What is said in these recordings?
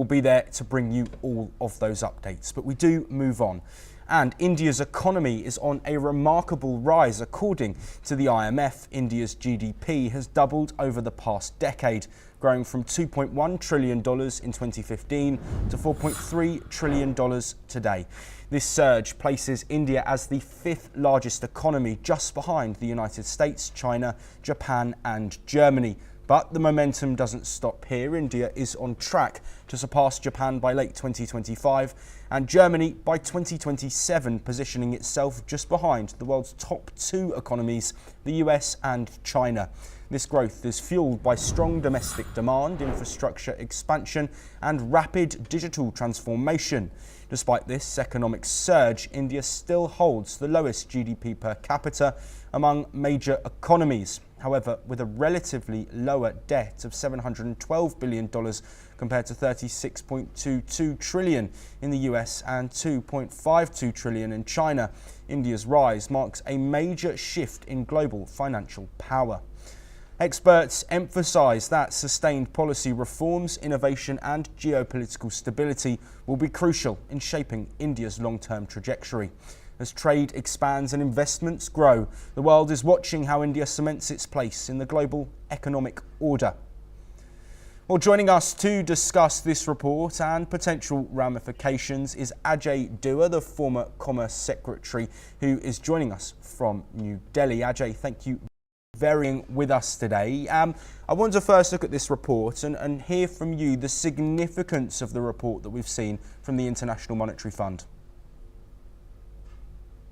We'll be there to bring you all of those updates, but we do move on. And India's economy is on a remarkable rise. According to the IMF, India's GDP has doubled over the past decade, growing from $2.1 trillion in 2015 to $4.3 trillion today. This surge places India as the fifth largest economy, just behind the United States, China, Japan and Germany. But the momentum doesn't stop here. India is on track to surpass Japan by late 2025 and Germany by 2027, positioning itself just behind the world's top two economies, the US and China. This growth is fueled by strong domestic demand, infrastructure expansion and rapid digital transformation. Despite this economic surge, India still holds the lowest GDP per capita among major economies. However, with a relatively lower debt of $712 billion compared to $36.22 trillion in the US and $2.52 trillion in China, India's rise marks a major shift in global financial power. Experts emphasise that sustained policy reforms, innovation and geopolitical stability will be crucial in shaping India's long-term trajectory. As trade expands and investments grow, the world is watching how India cements its place in the global economic order. Well, joining us to discuss this report and potential ramifications is Ajay Dua, the former Commerce Secretary, who is joining us from New Delhi. Ajay, thank you for being with us today. I want to first look at this report and hear from you the significance of the report that we've seen from the International Monetary Fund.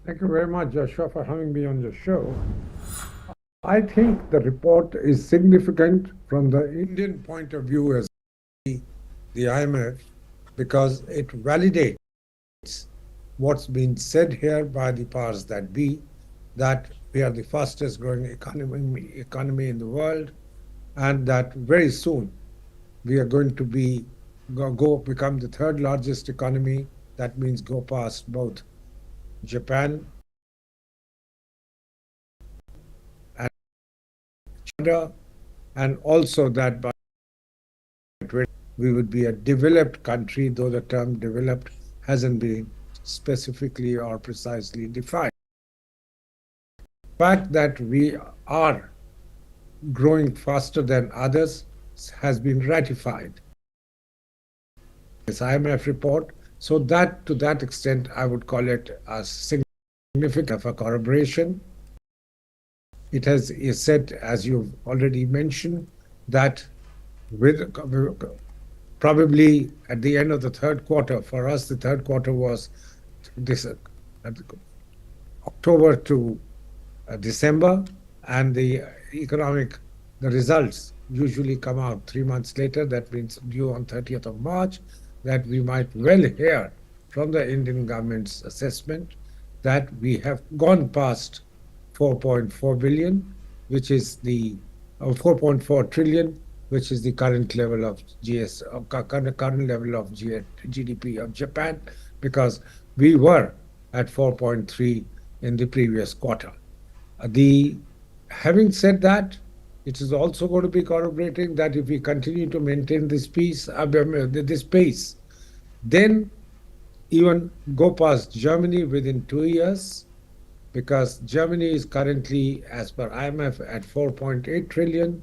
Thank you very much, Joshua, for having me on your show. I think the report is significant from the Indian point of view as the IMF, because it validates what's been said here by the powers that be, that we are the fastest growing economy in the world, and that very soon we are going to become the third largest economy. That means go past both Japan and China, and also that by 2020 we would be a developed country, though the term developed hasn't been specifically or precisely defined. The fact that we are growing faster than others has been ratified. This IMF report. So that, to that extent, I would call it a significant of a corroboration. It is said, as you've already mentioned, that with probably at the end of the third quarter, for us, the third quarter was this October to December, and the results usually come out 3 months later. That means due on 30th of March. That we might well hear from the Indian government's assessment that we have gone past 4.4 billion, which is the 4.4 trillion, which is the current level of GDP of Japan, because we were at 4.3 in the previous quarter. Having said that, it is also going to be corroborating that if we continue to maintain this pace, then even go past Germany within 2 years, because Germany is currently, as per IMF, at 4.8 trillion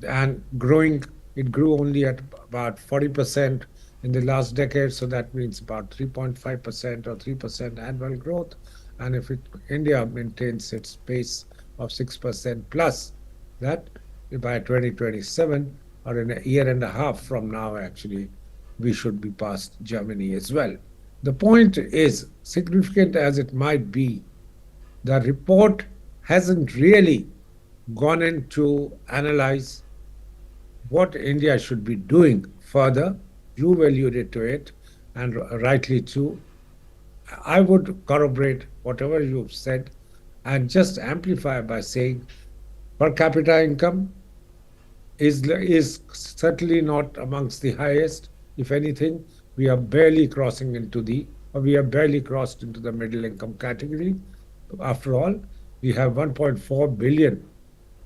and growing. It grew only at about 40% in the last decade, so that means about 3.5% or 3% annual growth. And if India maintains its pace of 6% plus, that by 2027, or in a year and a half from now, actually, we should be past Germany as well. The point is, significant as it might be, the report hasn't really gone in to analyze what India should be doing further. You alluded to it, and rightly too. I would corroborate whatever you've said and just amplify by saying per capita income is certainly not amongst the highest. If anything, we are barely crossed into the middle income category. After all, we have 1.4 billion,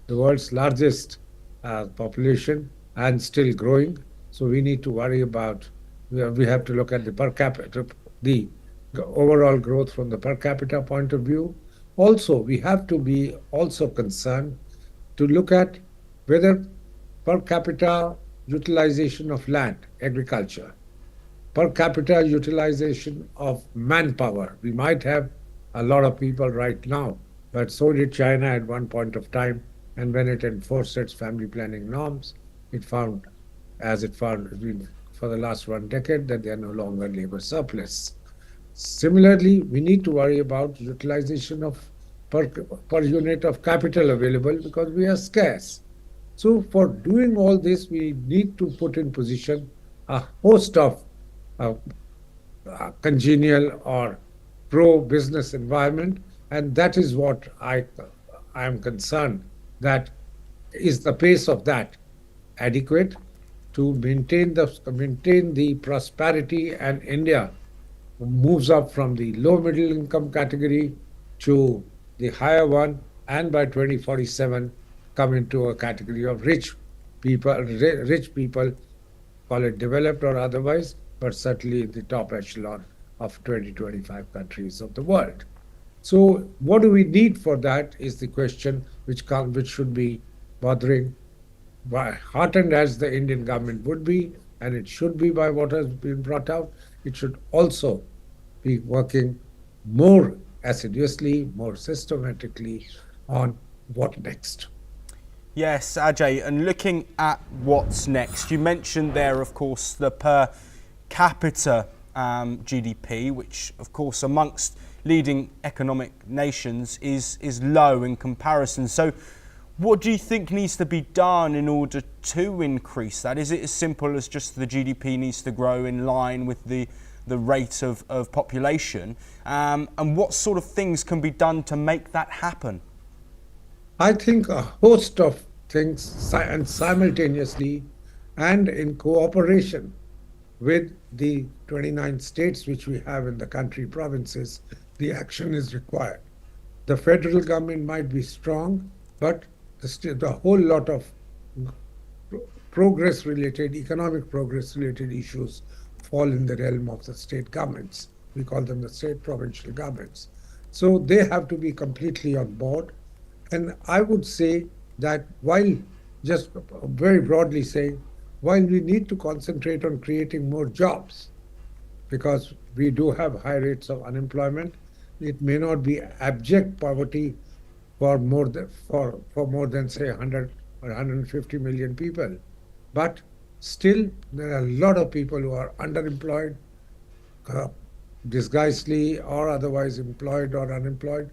the world's largest population, and still growing. So we need to worry about we have to look at the per capita, the overall growth from the per capita point of view. Also, we have to be also concerned to look at whether per capita utilization of land, agriculture, per capita utilization of manpower. We might have a lot of people right now, but so did China at one point of time. And when it enforced its family planning norms, it found, as it found for the last 1 decade, that they are no longer labor surplus. Similarly, we need to worry about utilization of per unit of capital available because we are scarce. So for doing all this, we need to put in position a host of uh, congenial or pro-business environment, and that is what I am concerned that is the pace of that adequate to maintain the prosperity, and India moves up from the low middle income category to the higher one, and by 2047 come into a category of rich people, call it developed or otherwise, but certainly the top echelon of 2025 countries of the world. So, what do we need for that is the question which should be bothering, heartened as the Indian government would be, and it should be by what has been brought out. It should also be working more assiduously, more systematically on what next. Yes, Ajay, and looking at what's next, you mentioned there, of course, the per capita GDP, which, of course, amongst leading economic nations is low in comparison. So what do you think needs to be done in order to increase that? Is it as simple as just the GDP needs to grow in line with the rate of population? And what sort of things can be done to make that happen? I think a host of things and simultaneously and in cooperation with the 29 states which we have in the country, provinces, the action is required. The federal government might be strong, but the whole lot of progress related, economic progress related issues fall in the realm of the state governments. We call them the state provincial governments. So they have to be completely on board. And I would say that while just very broadly saying, while we need to concentrate on creating more jobs, because we do have high rates of unemployment, it may not be abject poverty for more than say 100 or 150 million people, but still there are a lot of people who are underemployed, uh, disguisedly or otherwise employed or unemployed.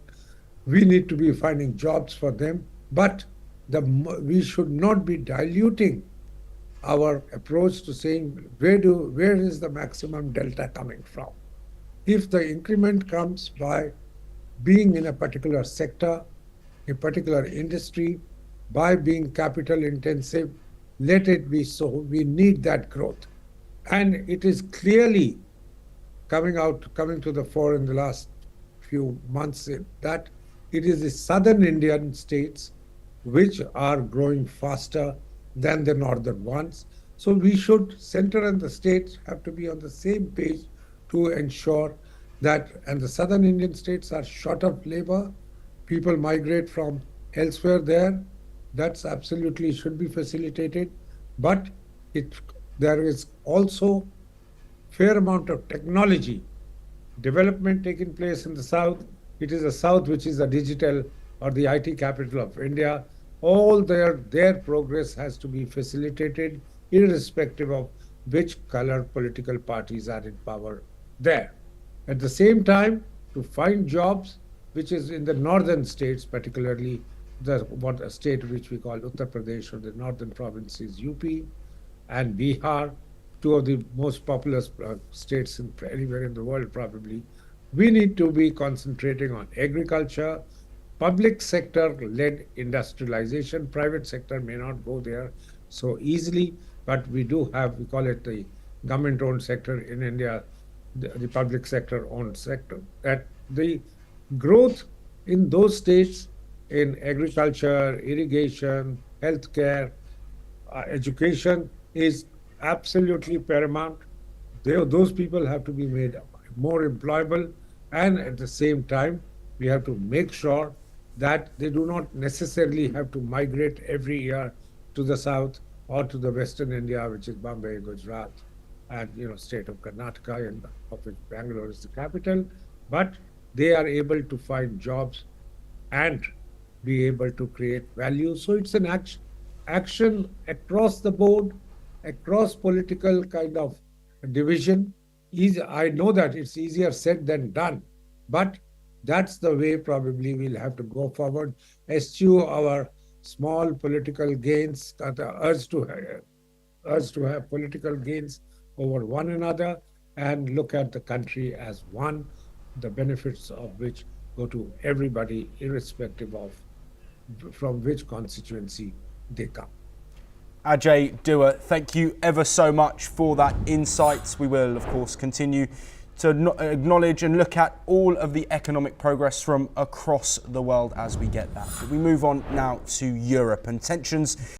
We need to be finding jobs for them, but we should not be diluting our approach to saying where is the maximum delta coming from. If the increment comes by being in a particular sector, a particular industry, by being capital intensive, let it be so. We need that growth. And it is clearly coming to the fore in the last few months that it is the southern Indian states which are growing faster than the northern ones. So we should, center and the states have to be on the same page to ensure that, and the southern Indian states are short of labor, people migrate from elsewhere there. That's absolutely should be facilitated. But it there is also fair amount of technology development taking place in the south. It is the south which is the digital or the IT capital of India. All their progress has to be facilitated irrespective of which color political parties are in power there. At the same time, to find jobs, which is in the northern states, particularly what a state which we call Uttar Pradesh, or the northern provinces, UP and Bihar, two of the most populous states anywhere in the world probably. We need to be concentrating on agriculture, public sector led industrialization. Private sector may not go there so easily, but we do have, we call it the government owned sector in India, the public sector owned sector. That the growth in those states in agriculture, irrigation, healthcare, education is absolutely paramount. those people have to be made more employable, and at the same time, we have to make sure that they do not necessarily have to migrate every year to the south or to the western India, which is Bombay, Gujarat, and state of Karnataka, and of which Bangalore is the capital. But they are able to find jobs and be able to create value. So it's an action across the board, across political kind of division. I know that it's easier said than done, but that's the way probably we'll have to go forward, eschew our small political gains, the urge to have political gains over one another, and look at the country as one, the benefits of which go to everybody, irrespective of from which constituency they come. Ajay Dua, thank you ever so much for that insight. We will, of course, continue to acknowledge and look at all of the economic progress from across the world as we get that. But we move on now to Europe, and tensions